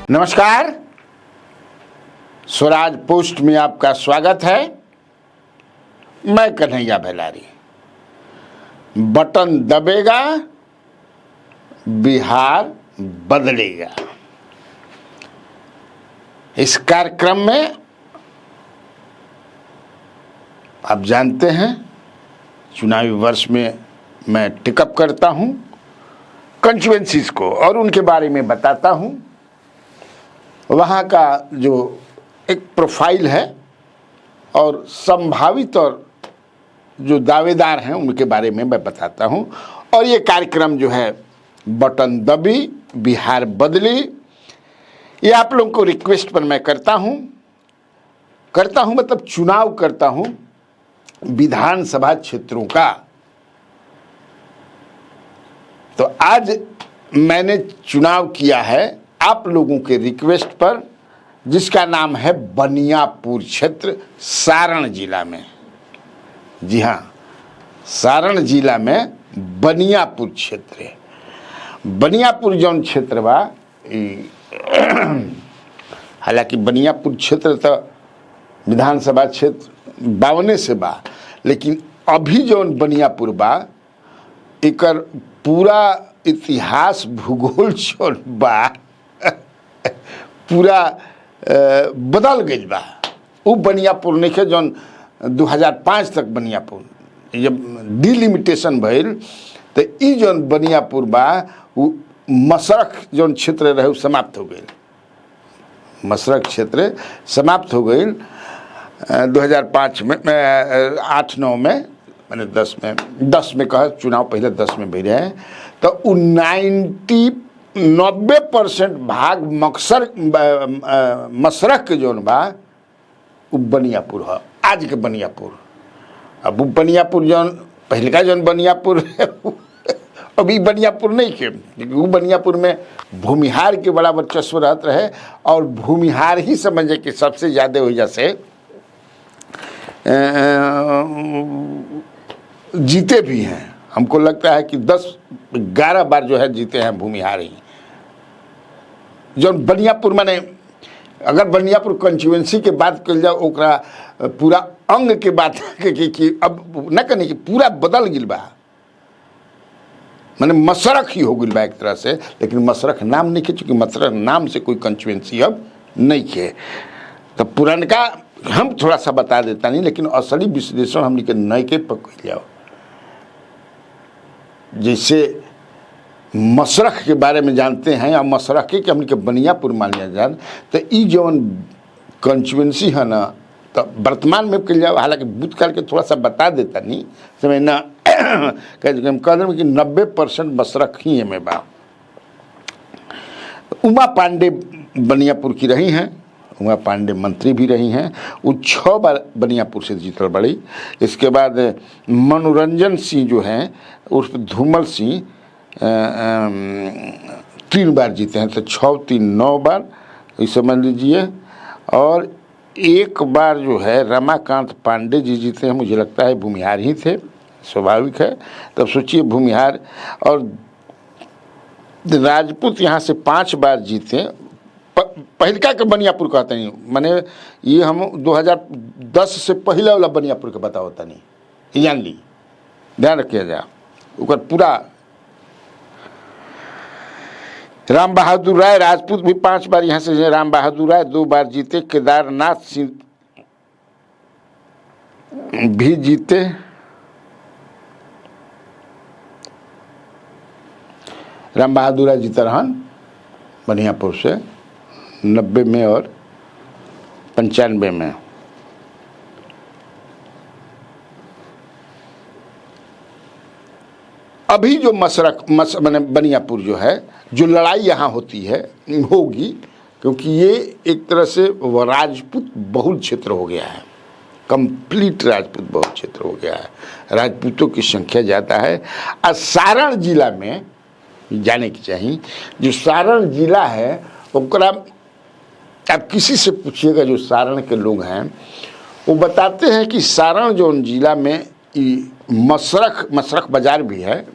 नमस्कार, स्वराज पोस्ट में आपका स्वागत है। मैं कन्हैया बेलारी। बटन दबेगा, बिहार बदलेगा। इस कार्यक्रम में आप जानते हैं, चुनावी वर्ष में मैं टिकअप करता हूं कंस्टिट्यूएंसीज को और उनके बारे में बताता हूं। वहाँ का जो एक प्रोफाइल है और संभावित और जो दावेदार हैं उनके बारे में मैं बताता हूं। और ये कार्यक्रम जो है बटन दबी बिहार बदली, ये आप लोगों को रिक्वेस्ट पर मैं करता हूं मतलब चुनाव करता हूं विधानसभा क्षेत्रों का। तो आज मैंने चुनाव किया है आप लोगों के रिक्वेस्ट पर, जिसका नाम है बनियापुर क्षेत्र, सारण जिला में। जी हाँ, सारण जिला में बनियापुर क्षेत्र है। बनियापुर जौन क्षेत्र बा, हालांकि बनियापुर क्षेत्र तो विधानसभा क्षेत्र 52 से बा, लेकिन अभी जौन बनियापुर बा एकर पूरा इतिहास भूगोल जौन बा पूरा बदल गई बा। वो बनियापुर नहीं है जौन 2005 तक बनियापुर जब डिलिमिटेशन भइल तो ई जौन बनियापुर बा वो मसरख जौन क्षेत्र रहे समाप्त हो गई। मसरख क्षेत्र समाप्त हो गई 2005 में 8-9 में, मैंने 10 में कहा चुनाव पहले 10 में भी रहे। तो 90% भाग मसरख के जौन बा वो बनियापुर है, आज के बनियापुर। अब वो बनियापुर जौन पहले का जौन बनियापुर है अभी बनियापुर नहीं के, क्योंकि वो बनियापुर में भूमिहार के बड़ा वर्चस्व रहते रहे और भूमिहार ही समझे कि सबसे ज़्यादा वजह से जीते भी हैं। हमको लगता है कि 10-11 बार जो है जीते हैं भूमिहार ही। जो बनियापुर माने अगर बनियापुर कंस्टिट्यूएंसी के बात कल जाओ ओकरा पूरा अंग के बात कि अब न कहने कि पूरा बदल गिल बा, माने मसरख ही हो गई बा एक तरह से। लेकिन मसरख नाम नहीं है, चूँकि मसरख नाम से कोई कंस्टिट्यूएंसी अब नहीं है। तो पुरनका हम थोड़ा सा बता देता नहीं, लेकिन असली विश्लेषण हमने के नए के पकड़ जाओ। जैसे मसरख के बारे में जानते हैं या मसरख के हमने के बनियापुर मान लिया जाए, तो ई जौन कंस्टिट्यूएंसी है ना, तो वर्तमान में कल जाओ, हालांकि भूतकाल के थोड़ा सा बता देता नहीं समय ना हम कह दें कि 90% मसरख ही में बा। उमा पांडे बनियापुर की रही हैं, उमा पांडे मंत्री भी रही हैं। वो 6 बार बनियापुर से जीतल बड़ी। इसके बाद मनोरंजन सिंह जो हैं उर्फ धूमल सिंह 3 बार जीते हैं। तो 6-3 9 बार ये समझ लीजिए। और एक बार जो है रमाकांत पांडे जी जीते हैं, मुझे लगता है भूमिहार ही थे, स्वाभाविक है। तब सोचिए भूमिहार। और राजपूत यहाँ से 5 बार जीते। पहलका के बनियापुर कहते नहीं, माने ये हम 2010 से पहले वाला बनियापुर के बताओ तनी, जान ली, ध्यान रखिए जा। ऊपर पूरा राम बहादुर राय राजपूत भी 5 बार यहाँ से, राम बहादुर राय 2 बार जीते। केदारनाथ सिंह भी जीते। राम बहादुर राय जीता रहन बनियापुर से 90 में और 95 में। अभी जो माने बनियापुर जो है, जो लड़ाई यहाँ होती है होगी, क्योंकि ये एक तरह से राजपूत बहुल क्षेत्र हो गया है, कंप्लीट राजपूत बहुल क्षेत्र हो गया है। राजपूतों की संख्या ज़्यादा है। और सारण जिला में जाने की चाहिए, जो सारण जिला है ओकरा आप किसी से पूछिएगा जो सारण के लोग हैं, वो बताते हैं कि सारण जो जिला में मसरख बाजार भी है,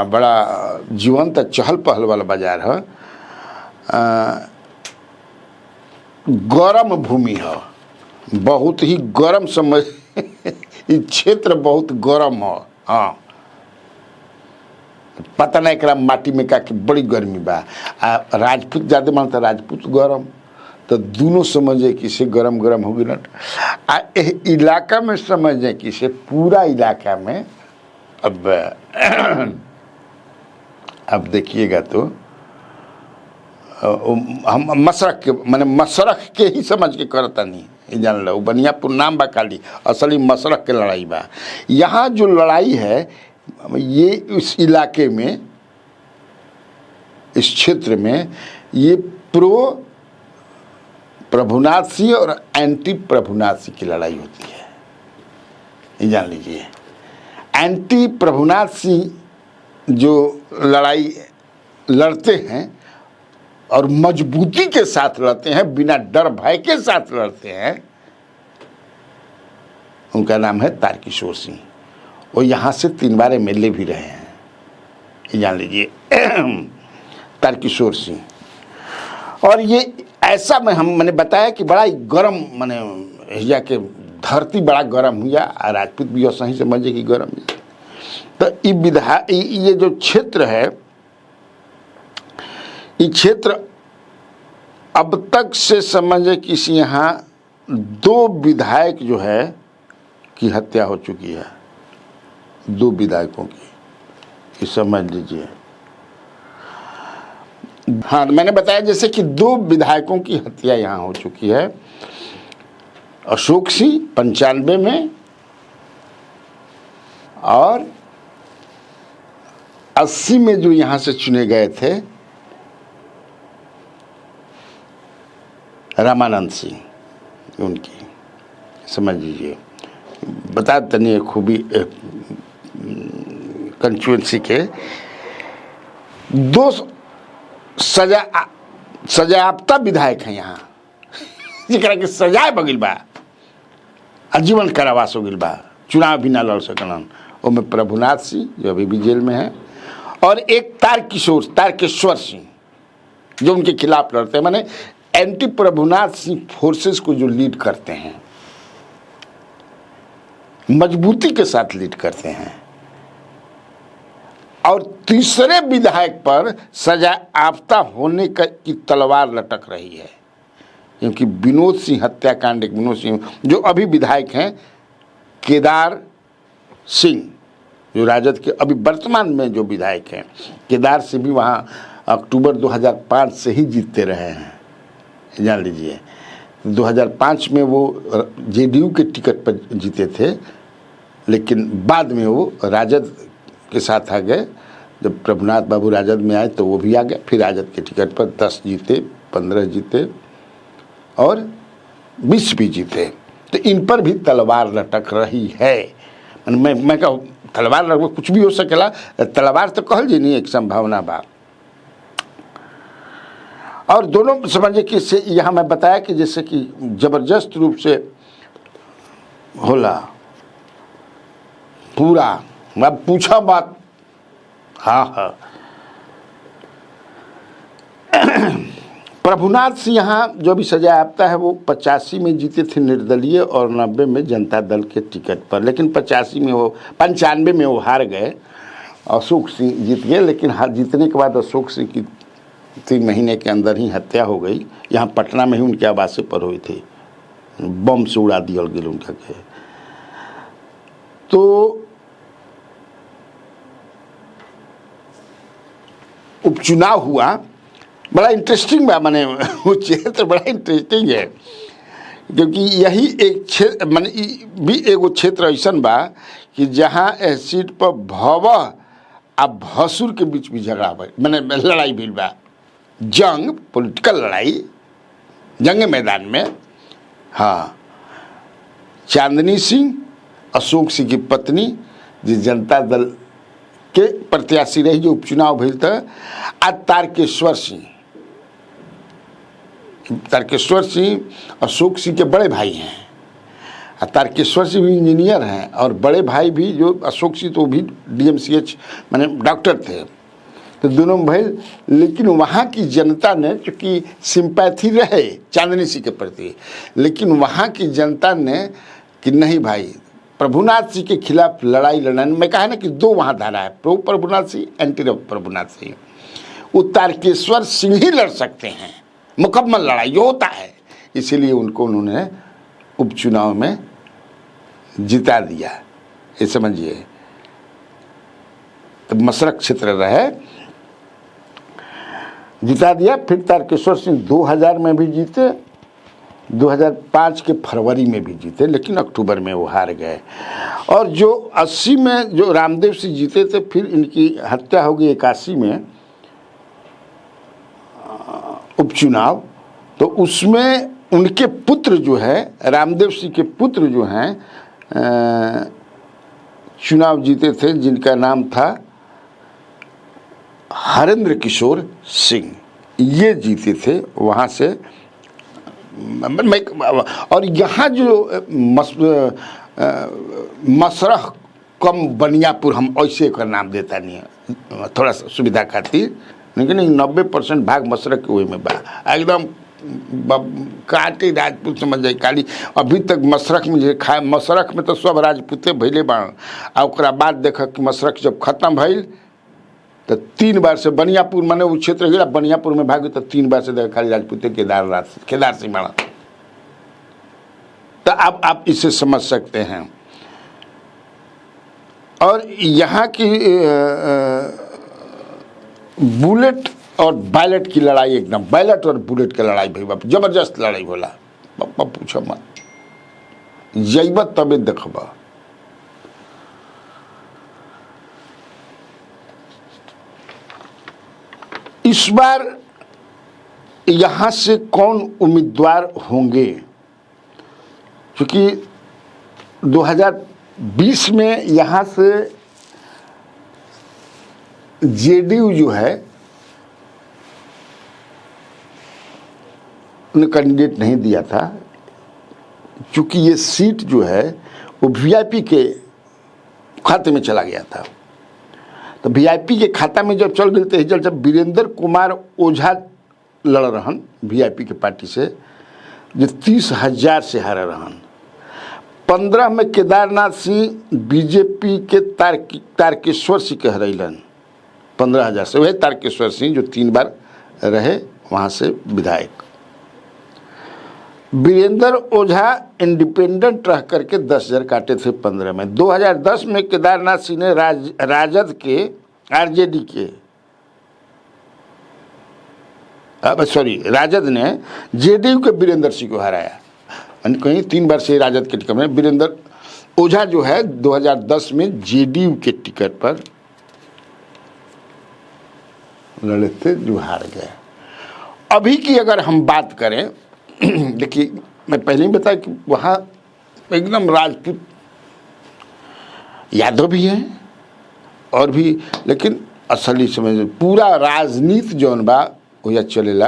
बड़ा जीवंत चहल पहल वाला बाजार है। गरम भूमि है, बहुत ही गरम समझ ये क्षेत्र बहुत गरम है। हाँ, पता नहीं एकरा माटी में का कि बड़ी गर्मी बा। राजपूत ज़्यादा मानता, राजपूत गरम, तो दोनों समझे कि से गरम गरम होगी ना। इलाका में समझे कि से पूरा इलाका में अब देखिएगा तो हम मशरक के माने मशरक के ही समझ के करता नहीं जान लो। बनियापुर नाम बा खाली, असली मशरक के लड़ाई बा। यहाँ जो लड़ाई है ये इस इलाके में, इस क्षेत्र में ये प्रो प्रभुनाथ सिंह और एंटी प्रभुनाथ सिंह की लड़ाई होती है, ये जान लीजिए। एंटी प्रभुनाथ सिंह जो लड़ाई लड़ते हैं और मजबूती के साथ लड़ते हैं, बिना डर भय के साथ लड़ते हैं, उनका नाम है तारकिशोर सिंह। वो यहाँ से 3 बार MLA भी रहे हैं, ये जान लीजिए, तारकिशोर सिंह। और ये ऐसा मैंने बताया कि बड़ा ही गर्म, मैंने हिजा के धरती बड़ा गर्म हुआ, राजपूत भी और सही समझे कि गर्म है। तो ये जो क्षेत्र है, ये क्षेत्र अब तक से समझे किसी यहाँ 2 विधायक जो है की हत्या हो चुकी है, 2 विधायकों की, ये समझ लीजिए। हाँ, मैंने बताया जैसे कि 2 विधायकों की हत्या यहाँ हो चुकी है। अशोक सिंह 95 में और 80 में जो यहाँ से चुने गए थे रामानंद सिंह, उनकी समझ लीजिए। बता तनी खूबी कंस्टिट्यूएंसी के 2 सजायाफ्ता विधायक हैं यहाँ, जरा के सजाए बगिल बा, आजीवन कारावास हो गिल बा, चुनाव भी ना लड़ सकलन। उनमें प्रभुनाथ सिंह जो अभी भी जेल में है, और एक तारकेश्वर सिंह जो उनके खिलाफ लड़ते हैं, माने एंटी प्रभुनाथ सिंह फोर्सेस को जो लीड करते हैं, मजबूती के साथ लीड करते हैं। और तीसरे विधायक पर सजायाफ्ता होने की तलवार लटक रही है, क्योंकि विनोद सिंह हत्याकांड, एक विनोद सिंह जो अभी विधायक हैं, केदार सिंह जो राजद के अभी वर्तमान में जो विधायक हैं, केदार सिंह भी वहाँ अक्टूबर 2005 से ही जीतते रहे हैं, जान लीजिए। 2005 में वो JDU के टिकट पर जीते थे, लेकिन बाद में वो राजद के साथ आ गए। जब प्रभुनाथ बाबू राजद में आए तो वो भी आ गए, फिर राजद के टिकट पर 10 जीते, 15 जीते और 20 भी जीते। तो इन पर भी तलवार लटक रही है। मैं कहूँ तलवार लगभग कुछ भी हो सकेला, तलवार तो कहल जी नहीं, एक संभावना बा। और दोनों समझे कि से यहाँ मैं बताया कि जैसे कि जबरदस्त रूप से होला पूरा, अब पूछा बात। हाँ, प्रभुनाथ सिंह यहाँ जो भी सजायाफ्ता है वो 85 में जीते थे निर्दलीय और 90 में जनता दल के टिकट पर, लेकिन 95 में वो हार गए। अशोक सिंह जीत गए, लेकिन हार जीतने के बाद अशोक सिंह की 3 महीने के अंदर ही हत्या हो गई। यहाँ पटना में ही उनके आवास पर हुई थी, बम से उड़ा दिया गया उनका के। तो उपचुनाव हुआ, बड़ा इंटरेस्टिंग बा, माने वो क्षेत्र बड़ा इंटरेस्टिंग है, क्योंकि यही एक क्षेत्र माने भी एगो क्षेत्र ऐसा बा कि जहाँ इस सीट पर भवह आ भसुर के बीच भी झगड़ा बा, माने लड़ाई भी बा, जंग, पॉलिटिकल लड़ाई जंग मैदान में। हाँ, चांदनी सिंह अशोक सिंह की पत्नी जी जनता दल के प्रत्याशी रही जो उपचुनाव भेल था, आ तारकेश्वर सिंह अशोक सिंह के बड़े भाई हैं। तारकेश्वर सिंह भी इंजीनियर हैं और बड़े भाई भी जो अशोक सिंह तो भी DMCH माने डॉक्टर थे, तो दोनों में भइल, लेकिन वहाँ की जनता ने, चूँकि सिंपैथी रहे चांदनी सिंह के प्रति, लेकिन वहाँ की जनता ने कि नहीं भाई, प्रभुनाथ सिंह के खिलाफ लड़ाई लड़ना, मैं कहा ना कि दो वहाँ धारा है, प्रो प्रभुनाथ सिंह, एंटी प्रभुनाथ सिंह। वो तारकेश्वर सिंह ही लड़ सकते हैं, मुकम्मल लड़ाई जो होता है, इसीलिए उनको उन्होंने उपचुनाव में जिता दिया। ये समझिए, तो मसरख क्षेत्र रहे, जिता दिया। फिर तारकेश्वर सिंह 2000 में भी जीते, 2005 के फरवरी में भी जीते, लेकिन अक्टूबर में वो हार गए। और जो 80 में जो रामदेव सिंह जीते थे, फिर इनकी हत्या हो गई 81 में उपचुनाव, तो उसमें उनके पुत्र जो है, रामदेव सिंह के पुत्र जो हैं चुनाव जीते थे, जिनका नाम था हरेंद्र किशोर सिंह, ये जीते थे वहाँ से। और यहाँ जो मसरख कम बनियापुर, हम ऐसे का नाम देता नहीं है, थोड़ा सा सुविधा खातिर, लेकिन 90% भाग मसरख के वही में बा, एकदम काटे राजपूत समझ जाए काली। अभी तक मसरख में जो खाए, मसरख में तो सब राजपूते भैले बा। आ ओकरा बाद देख कि मसरख जब खत्म भइल तो 3 बार से बनियापुर, माने वो क्षेत्र गया बनियापुर में भागे, तो 3 बार से देखा खाली राजपूते केदार सिंह बना। तो अब आप इसे समझ सकते हैं। और यहाँ की बुलेट और बैलेट की लड़ाई, एकदम बैलेट और बुलेट की लड़ाई भाई बाप, जबरदस्त लड़ाई होला, पापा पूछो मत, जैबत तबे देखबा। इस बार यहाँ से कौन उम्मीदवार होंगे, क्योंकि 2020 में यहाँ से जेडीयू जो है ने कैंडिडेट नहीं दिया था, क्योंकि ये सीट जो है वो वीआईपी के खाते में चला गया था। तो वीआईपी के खाता में जब चल गई तो जब वीरेंद्र कुमार ओझा लड़ रहन वीआईपी के पार्टी से, जो 30,000 से हारा रहन। 15 में केदारनाथ सिंह बीजेपी के तारकेश्वर सिंह के हरैलन 15,000 से, वही तारकेश्वर सिंह जो 3 बार रहे वहाँ से विधायक। वीरेंद्र ओझा इंडिपेंडेंट रह करके 10,000 काटे थे 15 में। 2010 में केदारनाथ सिंह ने राजद के आरजेडी के राजद ने जेडीयू के वीरेंद्र सिंह को हराया। कहीं 3 बार से राजद के टिकट में वीरेंद्र ओझा जो है 2010 में जेडीयू के टिकट पर लड़े थे, जो हार गए। अभी की अगर हम बात करें, देखिए मैं पहले ही बताया कि वहाँ एकदम राजपूत यादव भी हैं और भी, लेकिन असली समझ पूरा राजनीति जौन बा वो चलेला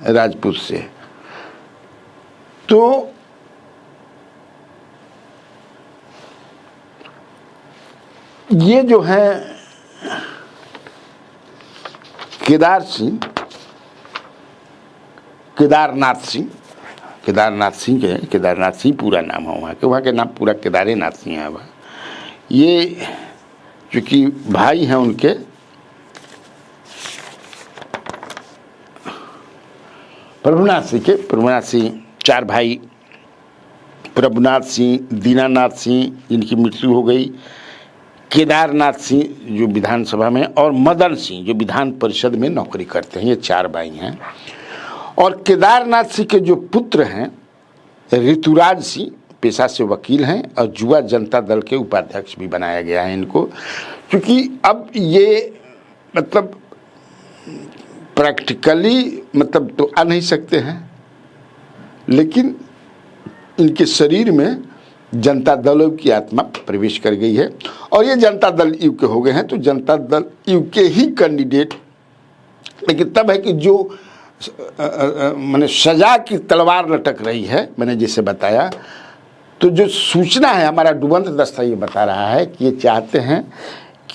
राजपूत से। तो ये जो है केदारनाथ सिंह पूरा नाम है वहाँ के नाम पूरा केदारनाथ सिंह है। ये चूँकि भाई हैं उनके, प्रभुनाथ सिंह 4 भाई, प्रभुनाथ सिंह, दीनानाथ सिंह जिनकी मृत्यु हो गई, केदारनाथ सिंह जो विधानसभा में, और मदन सिंह जो विधान परिषद में नौकरी करते हैं। ये 4 भाई हैं। और केदारनाथ सिंह के जो पुत्र हैं ऋतुराज सिंह पेशा से वकील हैं और युवा जनता दल के उपाध्यक्ष भी बनाया गया है इनको, क्योंकि अब ये मतलब प्रैक्टिकली मतलब तो आ नहीं सकते हैं, लेकिन इनके शरीर में जनता दल की आत्मा प्रवेश कर गई है और ये जनता दल यू के हो गए हैं। तो जनता दल यू के ही कैंडिडेट, लेकिन तब है कि जो मैंने सजा की तलवार लटक रही है, मैंने जैसे बताया, तो जो सूचना है हमारा डुबंत दस्ता ये बता रहा है कि ये चाहते हैं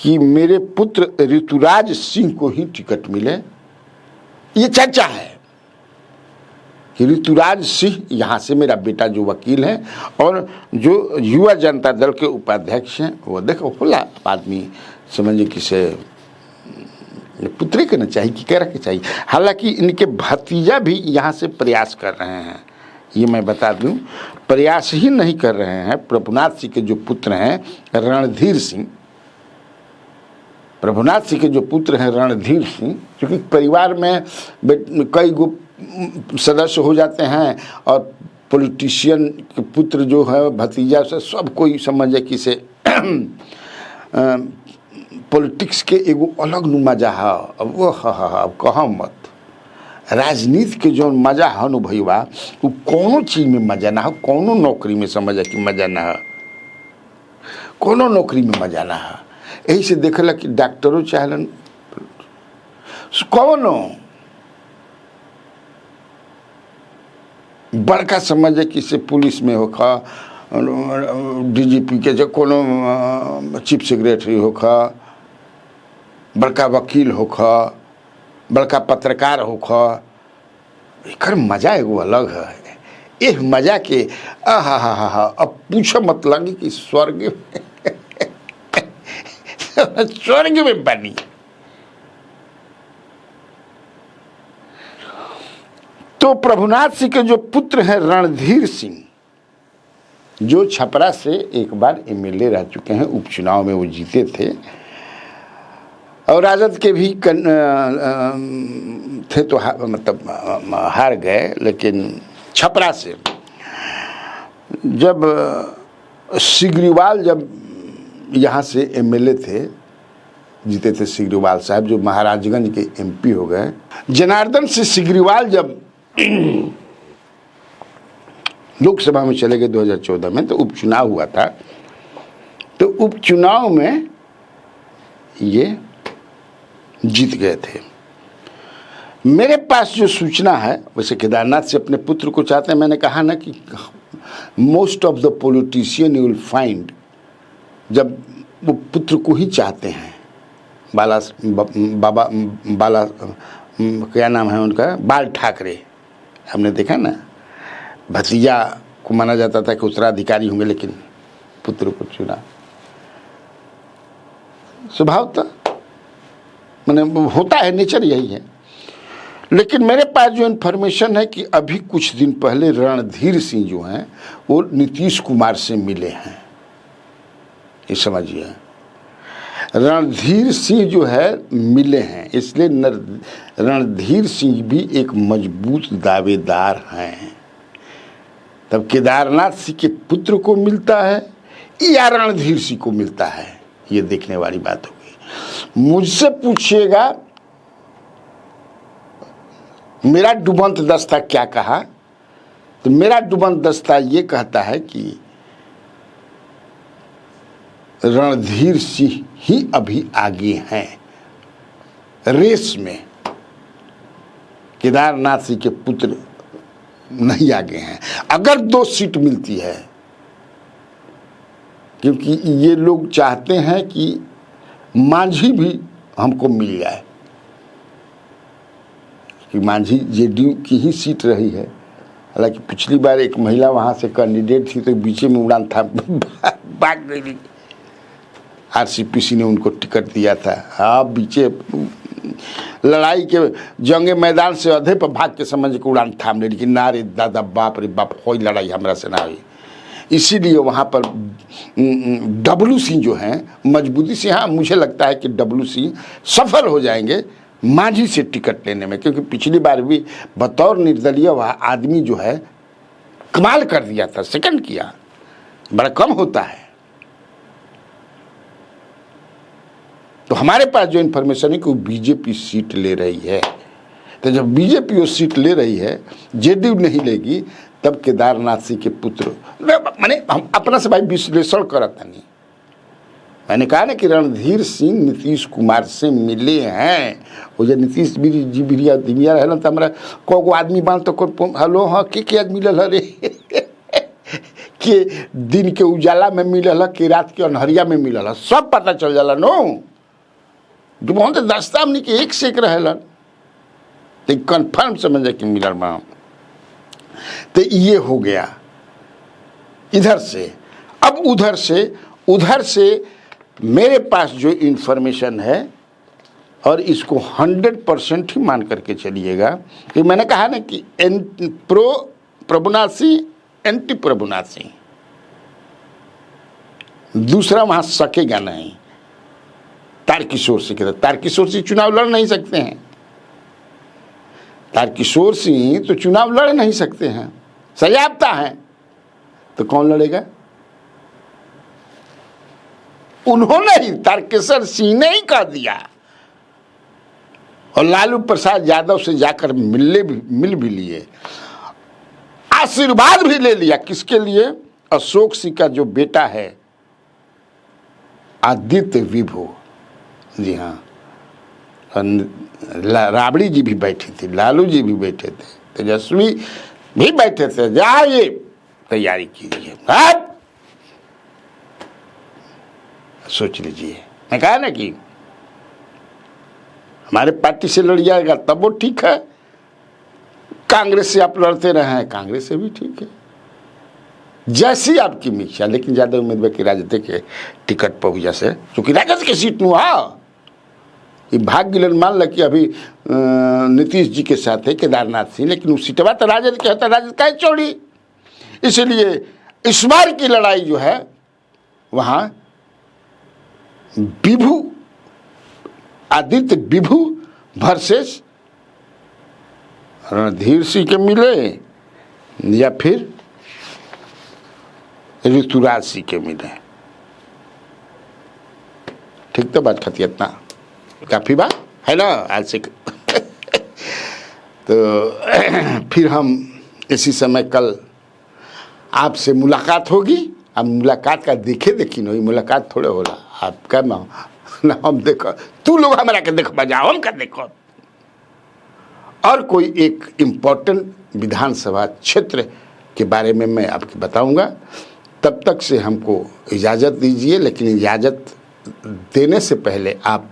कि मेरे पुत्र ऋतुराज सिंह को ही टिकट मिले। ये चर्चा है कि ऋतुराज सिंह यहाँ से मेरा बेटा जो वकील है और जो युवा जनता दल के उपाध्यक्ष हैं, वो देखो खुला आदमी समझे किसे पुत्री के न चाहिए कि कह रखे चाहिए। हालांकि इनके भतीजा भी यहाँ से प्रयास कर रहे हैं, ये मैं बता दूं, प्रयास ही नहीं कर रहे हैं। प्रभुनाथ सिंह के जो पुत्र हैं रणधीर सिंह, प्रभुनाथ सिंह के जो पुत्र हैं रणधीर सिंह, क्योंकि परिवार में कई गो सदस्य हो जाते हैं और पॉलिटिशियन के पुत्र जो है भतीजा से सब कोई समझे कि से पॉलिटिक्स के एगो अलग नु मजा है। अब वो अब कहा मत, राजनीति के जो मजा है नु भैया, वो कोनो चीज में मजा ना हो, कोनो नौकरी में समझा कि मजा ना हो, कोनो नौकरी में मजा ना हो। यही से देखला कि डॉक्टरों चाहलन कौनो बड़का समझे कि से पुलिस में होखा, डीजीपी के जो कोनो चीफ सेक्रेटरी होखा, बड़का वकील होखा, बड़का पत्रकार होखा, एकर मजा एगो अलग है। ये मजा के आहा अब पूछो मत लगी कि स्वर्ग में स्वर्ग में बनी। तो प्रभुनाथ सिंह के जो पुत्र हैं रणधीर सिंह, जो छपरा से एक बार एमएलए रह चुके हैं, उपचुनाव में वो जीते थे और राजद के भी थे तो मतलब हार गए, लेकिन छपरा से जब सिग्रीवाल जब यहाँ से एमएलए थे, जीते थे सिग्रीवाल साहब जो महाराजगंज के एमपी हो गए। जनार्दन से सिग्रीवाल जब लोकसभा में चले गए 2014 में, तो उपचुनाव हुआ था। तो उपचुनाव में ये जीत गए थे। मेरे पास जो सूचना है, वैसे केदारनाथ से अपने पुत्र को चाहते हैं, मैंने कहा ना कि most of the politician you will find जब वो पुत्र को ही चाहते हैं। बाला क्या नाम है उनका, बाल ठाकरे, हमने देखा ना, भतीजा को माना जाता था कि उत्तराधिकारी होंगे, लेकिन पुत्र को चुना। स्वभाव था, मैंने होता है, नेचर यही है। लेकिन मेरे पास जो इन्फॉर्मेशन है कि अभी कुछ दिन पहले रणधीर सिंह जो हैं वो नीतीश कुमार से मिले हैं। ये समझिए, रणधीर सिंह जो है मिले हैं, इसलिए रणधीर सिंह भी एक मजबूत दावेदार हैं। तब केदारनाथ सिंह के पुत्र को मिलता है या रणधीर सिंह को मिलता है, ये देखने वाली बात होगी। मुझसे पूछिएगा मेरा डुबंत दस्ता क्या कहा, तो मेरा डुबंत दस्ता ये कहता है कि रणधीर सिंह ही अभी आगे हैं रेस में, केदारनाथ सिंह के पुत्र नहीं आगे हैं। अगर 2 सीट मिलती है, क्योंकि ये लोग चाहते हैं कि मांझी भी हमको मिल जाए, कि मांझी जेडीयू की ही सीट रही है। हालांकि पिछली बार एक महिला वहां से कैंडिडेट थी तो बीच में उड़ान था, भाग गई, आरसीपीसी ने उनको टिकट दिया था। हाँ, बीचे लड़ाई के जंगे मैदान से अधे पर भाग के समझ के उड़ान थाम ले, लेकिन ना रे दादा, बाप रे बाप, कोई लड़ाई हमरा से ना हुई। इसीलिए वहाँ पर डब्लू सिंह जो हैं मजबूती से, हाँ मुझे लगता है कि डब्लू सिंह सफल हो जाएंगे मांझी से टिकट लेने में, क्योंकि पिछली बार भी बतौर निर्दलीय वह आदमी जो है कमाल कर दिया था, सेकंड किया, बड़ा कम होता है। तो हमारे पास जो इन्फॉर्मेशन है कि वो बीजेपी सीट ले रही है। तो जब बीजेपी वो सीट ले रही है, जेडीयू नहीं लेगी, तब केदारनाथ सिंह के पुत्र, मैंने हम अपना से भाई विश्लेषण करता नहीं, मैंने कहा ना कि रणधीर सिंह नीतीश कुमार से मिले हैं। वो जो नीतीश जी बिरिया दिमिया रहे तो हमारा को आदमी बांध तो हेलो हाँ के आदमी मिलल रे के दिन के उजाला में मिलल, के रात के अन्हरिया में मिलल, सब पता चल जाला नो। जो बहुत दस्ता हमने कि एक से एक रहेलन, तो कन्फर्म समझ कि मिलल बा। तो ये हो गया इधर से। अब उधर से मेरे पास जो इंफॉर्मेशन है, और इसको 100% ही मान करके चलिएगा कि मैंने कहा ना कि प्रो प्रभुनाथ एंटी प्रभुनाथ, दूसरा वहां सकेगा नहीं। तारकिशोर सिंह के तारकिशोर सिंह चुनाव लड़ नहीं सकते हैं, तारकिशोर सिंह तो चुनाव लड़ नहीं सकते हैं, सजाबता है, तो कौन लड़ेगा? उन्होंने ही, तारकिशोर सिंह ने ही कह दिया, और लालू प्रसाद यादव से जाकर मिल भी लिए, आशीर्वाद भी ले लिया। किसके लिए? अशोक सिंह का जो बेटा है आदित्य विभू, जी हाँ, राबड़ी जी भी बैठी थी, लालू जी भी बैठे थे, तेजस्वी भी बैठे थे, जाइए तैयारी कीजिए। अब सोच लीजिए, मैं कहा ना कि हमारे पार्टी से लड़ जाएगा तब वो ठीक है, कांग्रेस से आप लड़ते रहे हैं, कांग्रेस से भी ठीक है, जैसी आपकी इच्छा। लेकिन ज्यादा उम्मीद है कि राजद के टिकट पर हुई, जैसे चूंकि राजद के सीट नु ये भाग्य गिलन मान ल कि अभी नीतीश जी के साथ है केदारनाथ सिंह, लेकिन उस सीटवा तो राजद के होता, राजद का चौड़ी। इसलिए इस बार की लड़ाई जो है वहां विभू, आदित्य विभू वर्सेस रणधीर सिंह के मिले, या फिर ऋतुराज सिंह के मिले। ठीक तो बात खती, इतना काफी बात है ना आज से। तो फिर हम इसी समय कल आपसे मुलाकात होगी। अब मुलाकात का देखे देखी नहीं, मुलाकात थोड़े होला, आपका ना हम देखो, तू लोग हमारा के देख बजाओ, हम का देखो। और कोई एक इम्पोर्टेंट विधानसभा क्षेत्र के बारे में मैं आपको बताऊंगा। तब तक से हमको इजाज़त दीजिए, लेकिन इजाज़त देने से पहले आप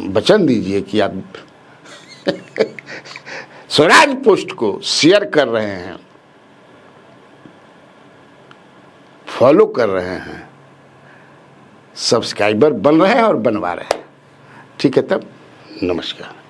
वचन दीजिए कि आप स्वराज पोस्ट को शेयर कर रहे हैं, फॉलो कर रहे हैं, सब्सक्राइबर बन रहे हैं और बनवा रहे हैं। ठीक है, तब नमस्कार।